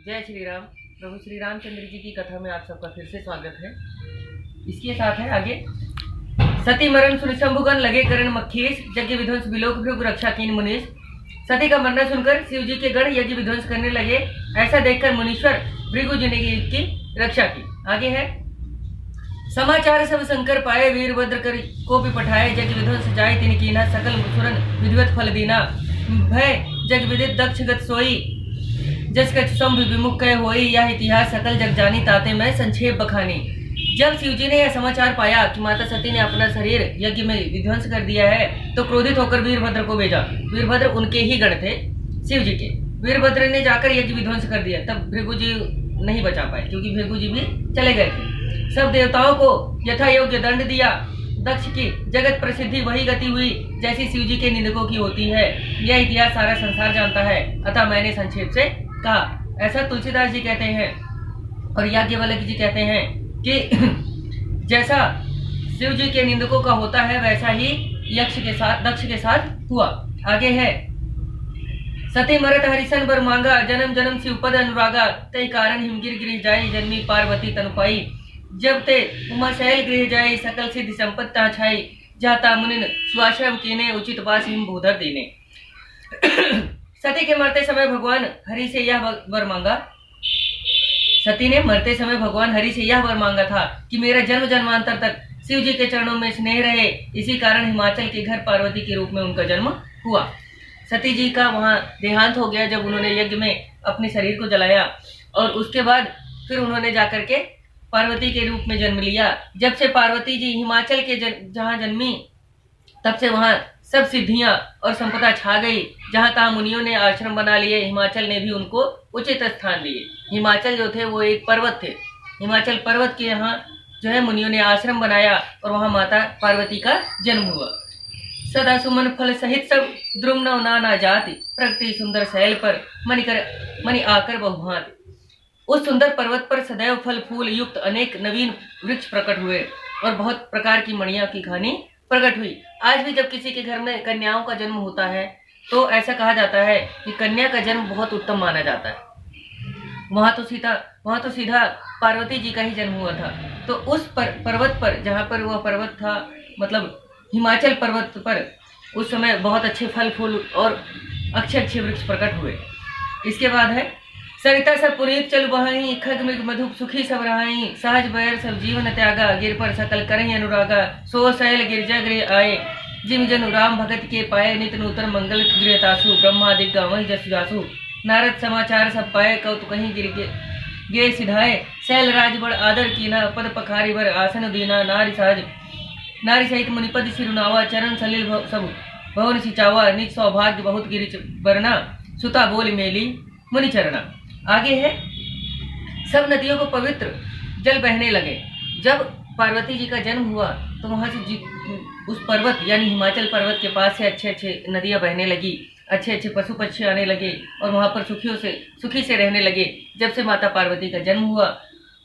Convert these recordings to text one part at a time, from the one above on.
जय श्री राम। प्रभु श्री रामचंद्र जी की कथा में आप सबका फिर से स्वागत है। इसके साथ है आगे, सती मरण सुन शंभुगन लगे करण मखीस, यज्ञ विध्वंस बिलोक भृग रक्षा कीन मुनीश। सती का मरना सुनकर शिव जी के गण यज्ञ विध्वंस करने लगे। ऐसा देखकर मुनीश्वर भृगु जी ने की रक्षा की। आगे है, समाचार सब शंकर पाए, वीरभद्र कर को भी पठाए, यज्ञ विध्वंस जाय तिन कीना, सकल सुरन विधिवत फल दीना। भय जग विदित दक्ष गत सोई, जस कछ शंभ विमुख कह होई, यह इतिहास सकल जग जानी, ताते मैं संक्षेप बखानी। जब शिव जी ने यह समाचार पाया कि माता सती ने अपना शरीर यज्ञ में विध्वंस कर दिया है, तो क्रोधित होकर वीरभद्र को भेजा। वीरभद्र उनके ही गण थे शिव जी के। वीरभद्र ने जाकर यज्ञ विध्वंस कर दिया। तब भृगु जी नहीं बचा पाए, क्योंकि भृगु जी भी चले गए थे। सब देवताओं को यथा योग्य दंड दिया। दक्ष की जगत प्रसिद्धि वही गति हुई जैसी शिव जी के निंदकों की होती है। यह इतिहास सारा संसार जानता है, अतः मैंने संक्षेप से कहा। ऐसा तुलसीदास जी कहते हैं और याज्ञवल्क्य जी कहते हैं कि जैसा शिव जी के निंदकों का होता है, वैसा ही दक्ष के साथ हुआ। आगे है, सती मरत हरिशन बर मांगा, जन्म जन्म शिव पद अनुरागा, तय कारण हिमगिर गृह जाई, जन्मी पार्वती तनुपाई। जब ते उमा शैल गृह जाई, सकल सिद्धि संपत्ता छाई, जाता मुनिन स्वाश्रम कीने, उचित वास हिम भूधर दीने। सती के मरते समय भगवान हरि से यह वर मांगा। सती ने मरते समय भगवान हरि से यह वर मांगा था कि मेरा जन्म जन्मांतर तक शिव जी के चरणों में स्नेह रहे। इसी कारण हिमाचल के घर पार्वती के रूप में उनका जन्म हुआ। सती जी का वहां देहांत हो गया जब उन्होंने यज्ञ में अपने शरीर को जलाया, और उसके बाद फिर उन्होंने जाकर के पार्वती के रूप में जन्म लिया। जब से पार्वती जी हिमाचल के जहाँ जन्मी, तब से वहां सब सिद्धियां और संपदा छा गई। जहां तहां मुनियों ने आश्रम बना लिए, हिमाचल ने भी उनको उचित स्थान दिए। हिमाचल जो थे वो एक पर्वत थे। हिमाचल पर्वत के यहाँ जो है मुनियों ने आश्रम बनाया और वहां माता पार्वती का जन्म हुआ। सदा सुमन फल सहित सब द्रुम नव नाना जाति, प्रगति सुंदर शैल पर मणि आकर बहुभांति। उस सुंदर पर्वत पर सदैव फल फूल युक्त अनेक नवीन वृक्ष प्रकट हुए और बहुत प्रकार की मणियों की खानी प्रकट हुई। आज भी जब किसी के घर में कन्याओं का जन्म होता है, तो ऐसा कहा जाता है कि कन्या का जन्म बहुत उत्तम माना जाता है। वहां तो सीधा पार्वती जी का ही जन्म हुआ था। तो उस पर्वत पर, जहाँ पर वह पर्वत था, मतलब हिमाचल पर्वत पर, उस समय बहुत अच्छे फल फूल और अच्छे वृक्ष प्रकट हुए। इसके बाद है, सरिता सब पुनीत चल बहाई, खग मृग मधु सुखी सब रहाई, सहज बैर सब जीवन त्यागा, गिर पर सकल करही अनुरागा, सो शैल गिरजा गृह आए, जिम जनु राम भगत के पाए, नित नूतन मंगल गृह तासु, ब्रह्मादिक गावहि जसु जासु, नारद समाचार सब पाए, कौतुक कहीं गे सिधाए, शैल राज बड़ आदर कीना, पद पखारी बर आसन दीना, नारी सहित मुनिपद सिरुनावा, चरण सलिल सब भवन सिचावा, निज सौभाग्य बहुत गिरिच बरना, सुता बोल मेली मुनि चरणा। आगे है, सब नदियों को पवित्र जल बहने लगे। जब पार्वती जी का जन्म हुआ, तो वहां से उस पर्वत यानी हिमाचल पर्वत के पास से अच्छे नदियां बहने लगी, अच्छे पशु पक्षी आने लगे और वहां पर सुखी से रहने लगे। जब से माता पार्वती का जन्म हुआ,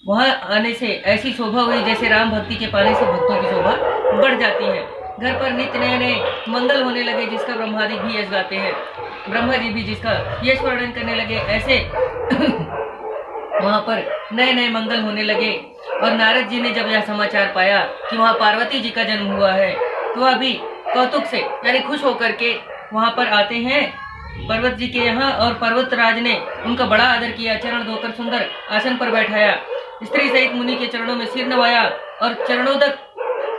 वहां आने से ऐसी शोभा हुई जैसे राम भक्ति के पाने से भक्तों की शोभा बढ़ जाती है। घर पर नित्य नए मंगल होने लगे, जिसका ब्रह्मादि भी यश गाते हैं। ब्रह्मा जी भी जिसका यश वर्णन करने लगे, ऐसे वहां पर नए मंगल होने लगे। और नारद जी ने जब यह समाचार पाया कि वहां पार्वती जी का जन्म हुआ है, तो वह भी कौतुक से यानी खुश होकर के वहां पर आते हैं पर्वत जी के यहाँ, और पर्वत राज ने उनका बड़ा आदर किया, चरण धोकर सुंदर आसन पर बैठाया, स्त्री सहित मुनि के चरणों में सिर नवाया, और चरणोदक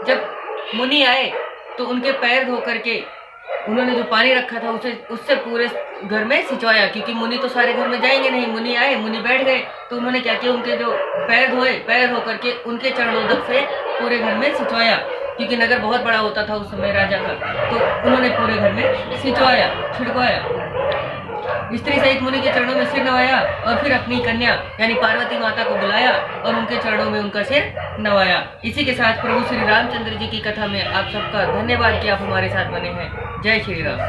जब मुनि आए तो उनके पैर धो करके उन्होंने जो पानी रखा था उससे पूरे घर में सिंचवाया, क्योंकि मुनि तो सारे घर में जाएंगे नहीं। मुनि आए, मुनि बैठ गए, तो उन्होंने क्या किया, उनके जो पैर धो करके उनके चरणोदक से पूरे घर में सिंचवाया, क्योंकि नगर बहुत बड़ा होता था उस समय राजा का, तो उन्होंने पूरे घर में सिंचवाया, छिड़कवाया। स्त्री सहित मुनि के चरणों में सिर नवाया और फिर अपनी कन्या यानी पार्वती माता को बुलाया और उनके चरणों में उनका सिर नवाया। इसी के साथ प्रभु श्री रामचंद्र जी की कथा में आप सबका धन्यवाद कि आप हमारे साथ बने हैं। जय श्री राम।